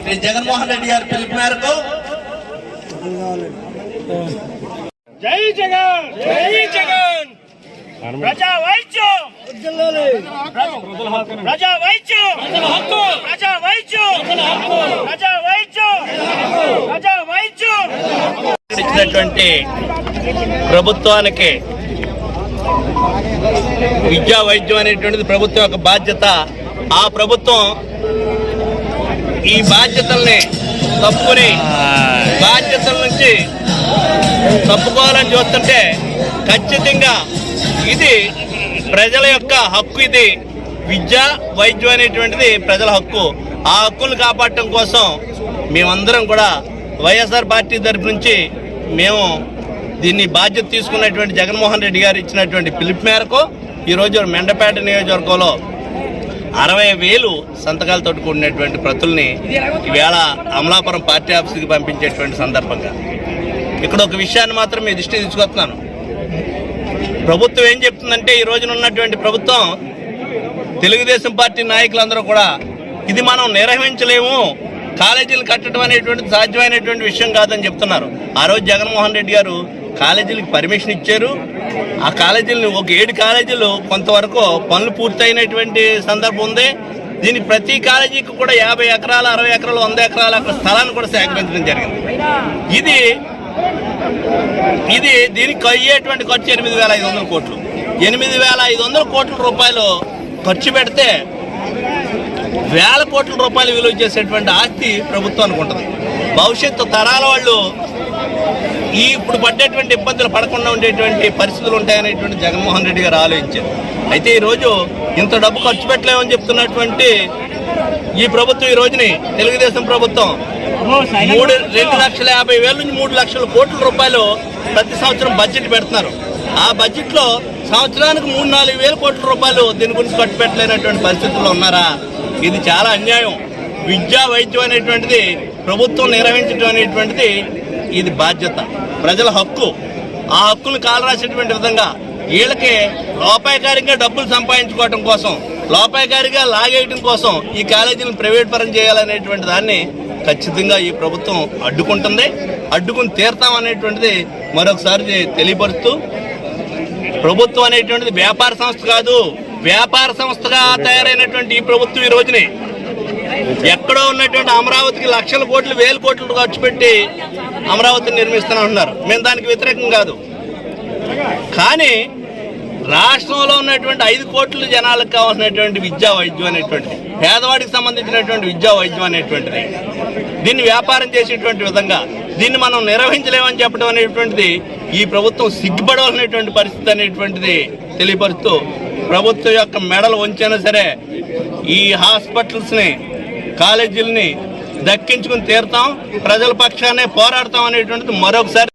శ్రీ జగన్మోహన్ రెడ్డి గారి పిలుపు మేరకు జై జగన్ జై జగన్ ప్రజా వైద్యం ప్రజా వైద్యం ప్రజా వైద్యం ప్రజా వైద్యం ప్రజా వైద్యం ఇచ్చినటువంటి ప్రభుత్వానికి విద్యా వైద్యం అనేటువంటిది ప్రభుత్వం యొక్క బాధ్యత. ఆ ప్రభుత్వం ఈ బాధ్యతల్ని తప్పుని బాధ్యతల నుంచి తప్పుకోవాలని చూస్తుంటే ఖచ్చితంగా ఇది ప్రజల యొక్క హక్కు. ఇది విద్య వైద్యం అనేటువంటిది ప్రజల హక్కు. ఆ హక్కును కాపాడటం కోసం మేమందరం కూడా వైఎస్ఆర్ పార్టీ తరఫు నుంచి మేము దీన్ని బాధ్యత తీసుకున్నటువంటి జగన్మోహన్ రెడ్డి గారు ఇచ్చినటువంటి పిలుపు మేరకు ఈరోజు మెండపేట నియోజకవర్గంలో 60,000 సంతకాలతో కూడినటువంటి ప్రతుల్ని ఈవేళ అమలాపురం పార్టీ ఆఫీస్కి పంపించేటువంటి సందర్భంగా ఇక్కడ ఒక విషయాన్ని మాత్రం మీ దృష్టికి తీసుకొస్తున్నాను. ప్రభుత్వం ఏం చెప్తుందంటే, ఈ రోజున ఉన్నటువంటి ప్రభుత్వం తెలుగుదేశం పార్టీ నాయకులందరూ కూడా ఇది మనం నిర్వహించలేము, కాలేజీలు కట్టడం అనేటువంటిది సాధ్యమైనటువంటి విషయం కాదని చెప్తున్నారు. ఆ రోజు జగన్మోహన్ రెడ్డి గారు కాలేజీలకు పర్మిషన్ ఇచ్చారు. ఆ కాలేజీలను ఒక 7 కాలేజీలు కొంతవరకు పనులు పూర్తయినటువంటి సందర్భం ఉంది. దీనికి ప్రతి కాలేజీకి కూడా 50 ఎకరాలు 60 ఎకరాలు 100 ఎకరాల స్థలాన్ని కూడా సేకరించడం జరిగింది. ఇది దీనికి అయ్యేటువంటి ఖర్చు 8,500 కోట్లు. 8,500 కోట్ల రూపాయలు ఖర్చు పెడితే వేల కోట్ల రూపాయలు విలువ చేసేటువంటి ఆస్తి ప్రభుత్వానికి ఉంటుంది. భవిష్యత్తు తరాల వాళ్ళు ఈ ఇప్పుడు పడ్డేటువంటి ఇబ్బందులు పడకుండా ఉండేటువంటి పరిస్థితులు ఉంటాయనేటువంటి జగన్మోహన్ రెడ్డి గారు ఆలోచించారు. అయితే ఈరోజు ఇంత డబ్బు ఖర్చు పెట్టలేమని చెప్తున్నటువంటి ఈ ప్రభుత్వం ఈ రోజుని తెలుగుదేశం ప్రభుత్వం 2,50,000 నుంచి 3 లక్షల కోట్ల రూపాయలు ప్రతి సంవత్సరం బడ్జెట్ పెడుతున్నారు. ఆ బడ్జెట్లో సంవత్సరానికి 3-4 వేల కోట్ల రూపాయలు దీని గురించి ఖర్చు పెట్టలేనటువంటి పరిస్థితుల్లో ఉన్నారా? ఇది చాలా అన్యాయం. విద్యా వైద్యం అనేటువంటిది ప్రభుత్వం నిర్వహించడం అనేటువంటిది ఇది బాధ్యత, ప్రజల హక్కు. ఆ హక్కును కాలరాసేటువంటి విధంగా వీళ్ళకి లోపాయకారిగా డబ్బులు సంపాదించుకోవడం కోసం, లోపాయకారిగా లాగేయడం కోసం ఈ కాలేజీలను ప్రైవేట్ పరం చేయాలనేటువంటి దాన్ని ఖచ్చితంగా ఈ ప్రభుత్వం అడ్డుకుంటుంది. అడ్డుకుని తీరుతామనేటువంటిది మరొకసారి తెలియపరుస్తూ, ప్రభుత్వం అనేటువంటిది వ్యాపార సంస్థ కాదు. వ్యాపార సంస్థగా తయారైనటువంటి ఈ ప్రభుత్వం ఈ రోజుని ఎక్కడో ఉన్నటువంటి అమరావతికి లక్షల కోట్లు 1,000 కోట్లు ఖర్చు పెట్టి అమరావతిని నిర్మిస్తూనే ఉన్నారు. మేము దానికి వ్యతిరేకం కాదు. కానీ రాష్ట్రంలో ఉన్నటువంటి 5 కోట్ల జనాలకు కావాల్సినటువంటి విద్యా వైద్యం అనేటువంటిది, పేదవాడికి సంబంధించినటువంటి విద్యా వైద్యం అనేటువంటిది, దీన్ని వ్యాపారం చేసేటువంటి విధంగా దీన్ని మనం నిర్వహించలేమని చెప్పడం అనేటువంటిది ఈ ప్రభుత్వం సిగ్గుపడవలసినటువంటి పరిస్థితి అనేటువంటిది తెలియపరుస్తూ, ప్రభుత్వం యొక్క మెడలు వంచైనా సరే ఈ హాస్పిటల్స్ని కాలేజీలని దక్కించుకుని తీరుతాం, ప్రజల పక్షానే పోరాడతాం అనేటువంటిది మరొకసారి